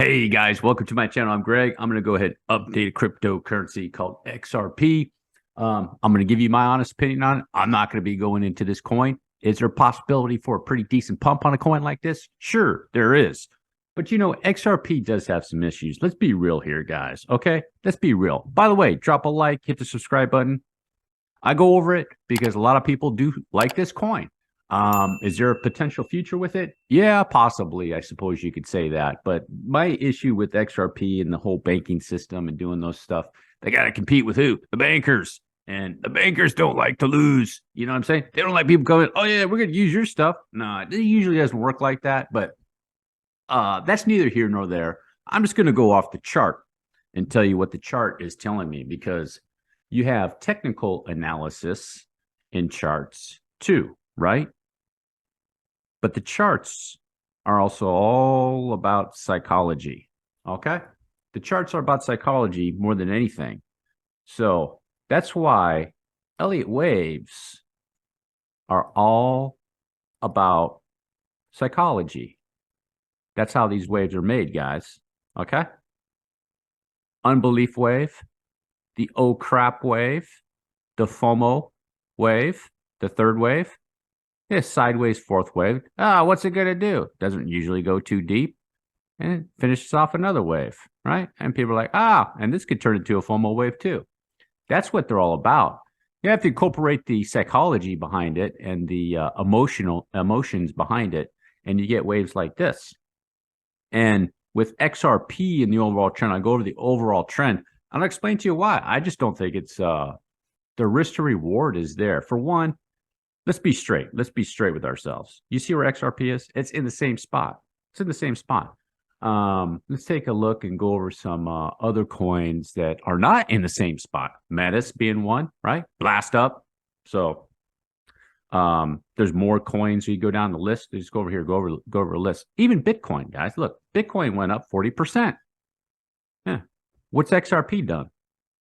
Hey guys, welcome to my channel. I'm Greg. I'm going to go ahead and update a cryptocurrency called XRP. I'm going to give you my honest opinion on it. I'm not going to be going into this coin. Is there a possibility for a pretty decent pump on a coin like this? Sure, there is. But you know, XRP does have some issues. Let's be real here, guys. Okay? Let's be real. By the way, drop a like, hit the subscribe button. I go over it because a lot of people do like this coin. Is there a potential future with it? Yeah, possibly. I suppose you could say that. But my issue with XRP and the whole banking system and doing those stuff, they got to compete with who? The bankers. And the bankers don't like to lose. You know what I'm saying? They don't like people going, oh, yeah, we're going to use your stuff. No, it usually doesn't work like that. But that's neither here nor there. I'm just going to go off the chart and tell you what the chart is telling me because you have technical analysis in charts too, right? But the charts are also all about psychology, okay? The charts are about psychology more than anything. So that's why Elliott waves are all about psychology. That's how these waves are made, guys, okay? Unbelief wave, the oh crap wave, the FOMO wave, the third wave. Yeah, sideways fourth wave. What's it going to do? Doesn't usually go too deep. And it finishes off another wave, right? And people are like, and this could turn into a FOMO wave too. That's what they're all about. You have to incorporate the psychology behind it and the emotions behind it, and you get waves like this. And with XRP and the overall trend, I'll go over the overall trend. I'll explain to you why. I just don't think it's the risk to reward is there. For one, let's be straight. Let's be straight with ourselves. You see where XRP is? It's in the same spot. It's in the same spot. Let's take a look and go over some other coins that are not in the same spot. Metis being one, right? Blast up. So there's more coins. So you go down the list. You just go over here, go over a list. Even Bitcoin, guys. Look, Bitcoin went up 40%. Yeah. What's XRP done?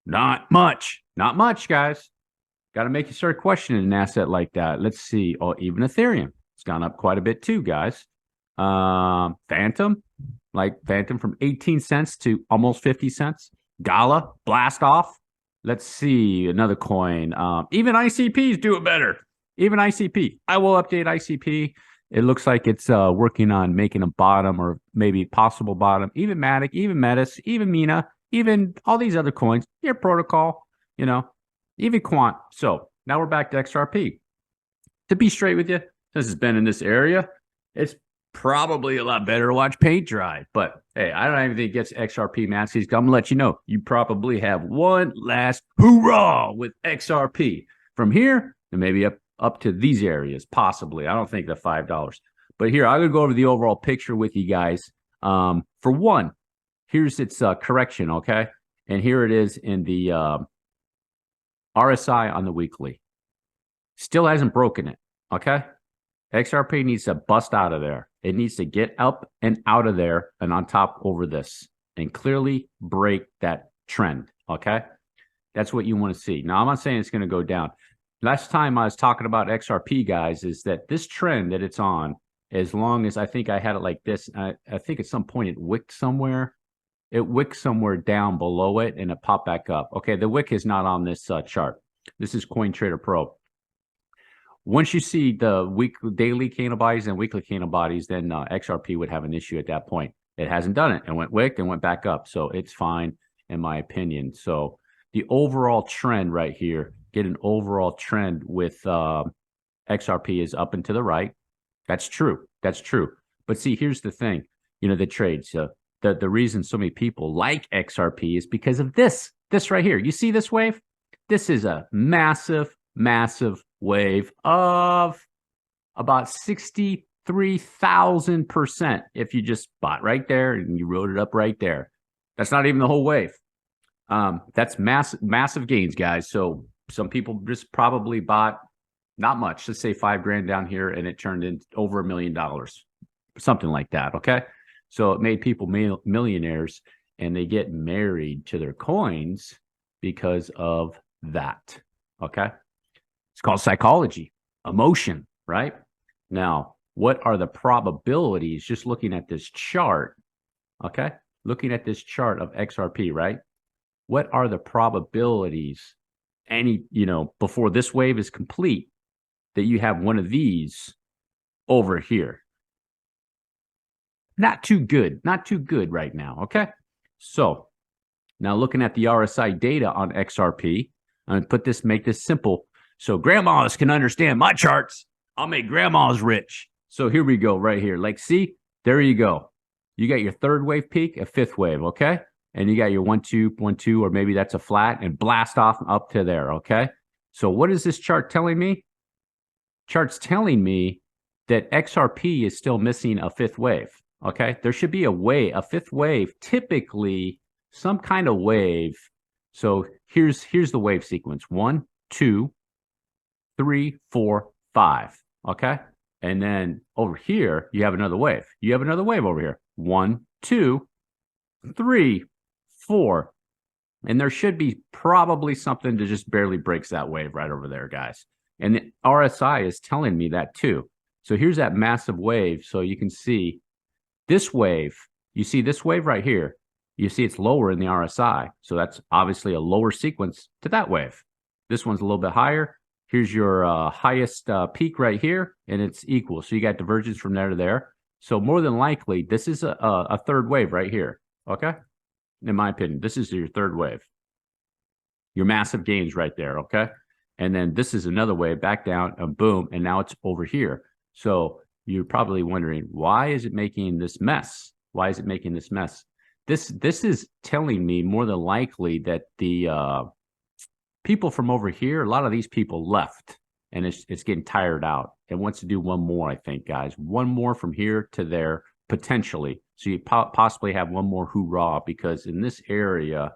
Not much. Not much, guys. Got to make you start questioning an asset like that. Let's see. Oh, even Ethereum. It's gone up quite a bit too, guys. Phantom from 18 cents to almost 50 cents. Gala, blast off. Let's see. Another coin. Even ICPs do it better. Even ICP. I will update ICP. It looks like it's working on making a bottom or maybe possible bottom. Even Matic, even Metis, even Mina, even all these other coins. Your protocol, you know. Even Quant. So now we're back to XRP. To be straight with you, this has been in this area. It's probably a lot better to watch paint dry. But hey, I don't even think it gets XRP Maxis. I'm going to let you know, you probably have one last hoorah with XRP. From here, and maybe up to these areas, possibly. I don't think the $5. But here, I'm going to go over the overall picture with you guys. For one, here's its correction, okay? And here it is in the RSI on the weekly. Still hasn't broken it, okay? XRP needs to bust out of there. It needs to get up and out of there and on top over this and clearly break that trend, okay? That's what you want to see. Now, I'm not saying it's going to go down. Last time I was talking about XRP, guys, is that this trend that it's on, as long as I think I had it like this, I think at some point it wicked somewhere. It wicked somewhere down below it and it popped back up. Okay, the wick is not on this chart. This is CoinTrader Pro. Once you see the daily candle bodies and weekly candle bodies, then XRP would have an issue at that point. It hasn't done it. It went wicked and went back up. So it's fine in my opinion. So the overall trend right here, get an overall trend with XRP is up and to the right. That's true. That's true. But see, here's the thing. You know, the trades. The reason so many people like XRP is because of this right here. You see this wave? This is a massive, massive wave of about 63,000% if you just bought right there and you wrote it up right there. That's not even the whole wave. That's massive gains, guys. So some people just probably bought not much, let's say $5 grand down here, and it turned into over $1 million, something like that, okay? So it made people millionaires, and they get married to their coins because of that, okay? It's called psychology, emotion, right? Now, what are the probabilities, just looking at this chart, okay? looking at this chart of XRP, right? What are the probabilities before this wave is complete that you have one of these over here? Not too good right now. Okay. So now looking at the RSI data on XRP, I'm going to make this simple so grandmas can understand my charts. I'll make grandmas rich. So here we go right here. Like, see, there you go. You got your third wave peak, a fifth wave. Okay. And you got your 1, 2, 1, 2, or maybe that's a flat and blast off up to there. Okay. So what is this chart telling me? Chart's telling me that XRP is still missing a fifth wave. Okay. There should be a fifth wave, typically some kind of wave. So here's the wave sequence. 1, 2, 3, 4, 5. Okay. And then over here, you have another wave. You have another wave over here. 1, 2, 3, 4. And there should be probably something that just barely breaks that wave right over there, guys. And the RSI is telling me that too. So here's that massive wave. So you can see this wave. You see this wave right here. You see it's lower in the RSI. So that's obviously a lower sequence to that wave. This one's a little bit higher. Here's your highest peak right here, and it's equal. So you got divergence from there to there. So more than likely, this is a third wave right here. Okay. In my opinion, this is your third wave. Your massive gains right there. Okay. And then this is another wave back down and boom. And now it's over here. So you're probably wondering, why is it making this mess? Why is it making this mess? This is telling me more than likely that the people from over here, a lot of these people left and it's getting tired out and wants to do one more, I think, guys. One more from here to there, potentially. So you possibly have one more hoorah, because in this area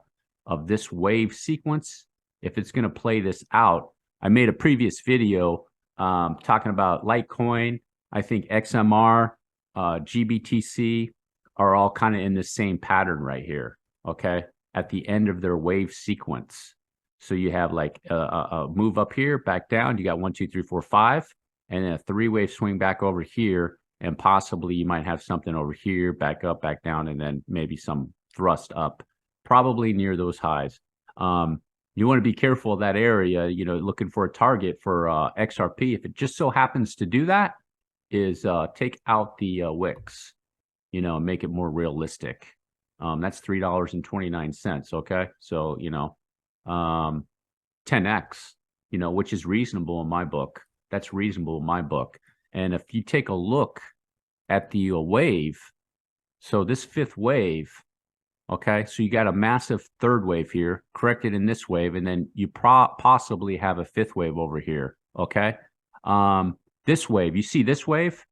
of this wave sequence, if it's going to play this out, I made a previous video talking about Litecoin. I think XMR, GBTC are all kind of in the same pattern right here, okay, at the end of their wave sequence. So you have like a move up here, back down. You got 1, 2, 3, 4, 5, and then a 3-wave swing back over here. And possibly you might have something over here, back up, back down, and then maybe some thrust up, probably near those highs. You want to be careful of that area, looking for a target for XRP. If it just so happens to do that, is take out the wicks, and make it more realistic. That's $3.29. Okay. So, 10x, which is reasonable in my book. That's reasonable in my book. And if you take a look at the wave, so this fifth wave, okay, so you got a massive third wave here, corrected in this wave, and then you possibly have a fifth wave over here, okay? This wave, you see this wave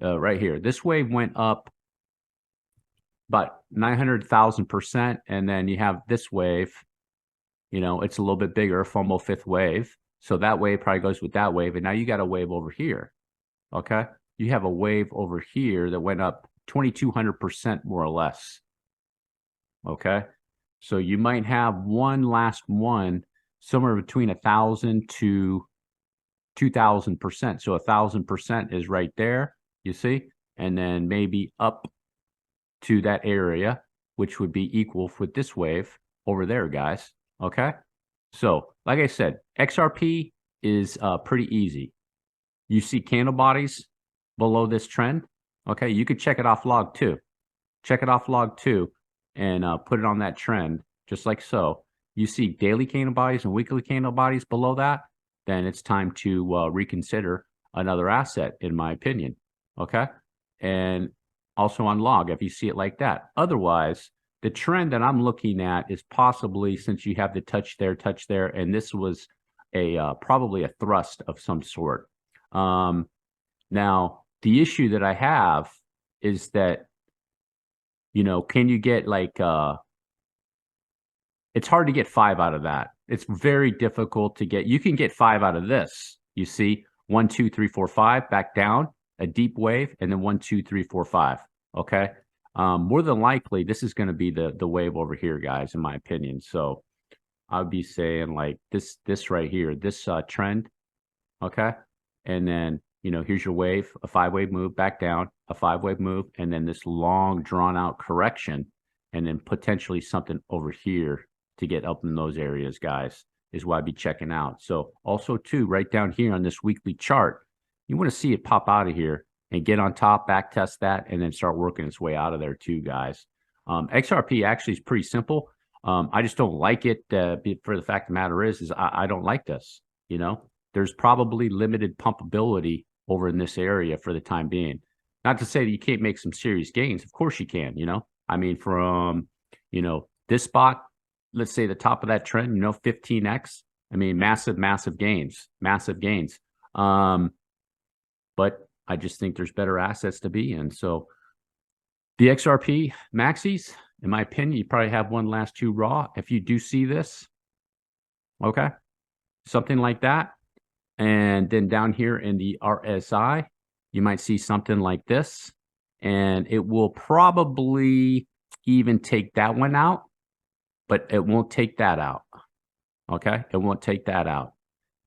right here. This wave went up about 900,000%, and then you have this wave, it's a little bit bigger, FOMO fifth wave. So that wave probably goes with that wave, and now you got a wave over here. Okay, you have a wave over here that went up 2,200% more or less. Okay, so you might have one last one somewhere between 1,000 to 2,000%. So 1,000% is right there, you see, and then maybe up to that area, which would be equal with this wave over there, guys. Okay, so like I said, XRP is pretty easy. You see candle bodies below this trend. Okay, you could check it off log 2. Check it off log 2 and put it on that trend, just like so. You see daily candle bodies and weekly candle bodies below that, then it's time to reconsider another asset, in my opinion. Okay, and also on log if you see it like that. Otherwise, the trend that I'm looking at is possibly, since you have the touch there, and this was a probably a thrust of some sort. Now, the issue that I have is that, can you get like, it's hard to get 5 out of that. It's very difficult to get. You can get 5 out of this. You see 1, 2, 3, 4, 5, back down, a deep wave, and then 1, 2, 3, 4, 5. Okay. More than likely, this is going to be the wave over here, guys, in my opinion. So I'd be saying like this right here, this trend. Okay. And then, here's your wave, a 5-wave move back down, a 5-wave move, and then this long drawn out correction. and then potentially something over here to get up in those areas, guys, is what I'd be checking out. So also too, right down here on this weekly chart, you want to see it pop out of here and get on top, back test that, and then start working its way out of there too, guys. XRP actually is pretty simple. I just don't like it for the fact of the matter is I don't like this. You know, there's probably limited pumpability over in this area for the time being. Not to say that you can't make some serious gains. Of course you can, you know. I mean, from, you know, this spot, let's say the top of that trend, you know, 15x. I mean, massive, massive gains, massive gains. But I just think there's better assets to be in. So the XRP maxis, in my opinion, you probably have one last two raw. If you do see this, okay, something like that. And then down here in the RSI, you might see something like this. And it will probably even take that one out, but it won't take that out. Okay, it won't take that out.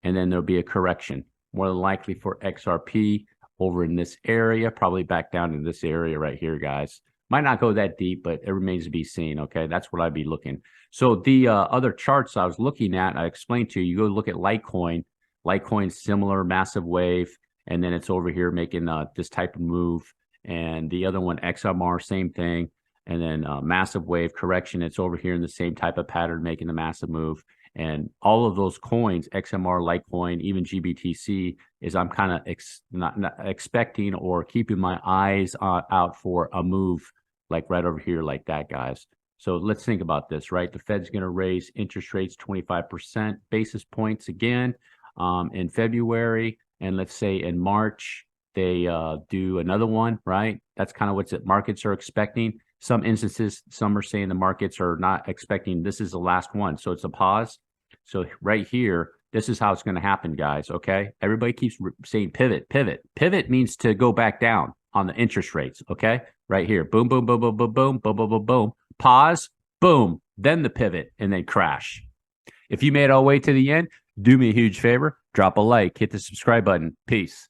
And then there'll be a correction, more than likely for XRP over in this area, probably back down in this area right here, guys. Might not go that deep, but it remains to be seen. Okay, that's what I'd be looking. So the other charts I was looking at, I explained to you, you go look at Litecoin. Litecoin, similar, massive wave, and then it's over here making this type of move. And the other one, XMR, same thing. And then massive wave correction, it's over here in the same type of pattern, making the massive move. And all of those coins, XMR, Litecoin, even GBTC, is I'm kind of not expecting or keeping my eyes out for a move like right over here like that, guys. So let's think about this, right? The Fed's going to raise interest rates 25% basis points again in February. And let's say in March, they do another one, right? That's kind of what markets are expecting. Some instances, some are saying the markets are not expecting this is the last one. So it's a pause. So right here, this is how it's going to happen, guys. Okay. Everybody keeps saying pivot, pivot. Pivot means to go back down on the interest rates. Okay. Right here. Boom, boom, boom, boom, boom, boom, boom, boom, boom, boom. Pause, boom, then the pivot, and then crash. If you made it all the way to the end, do me a huge favor. Drop a like, hit the subscribe button. Peace.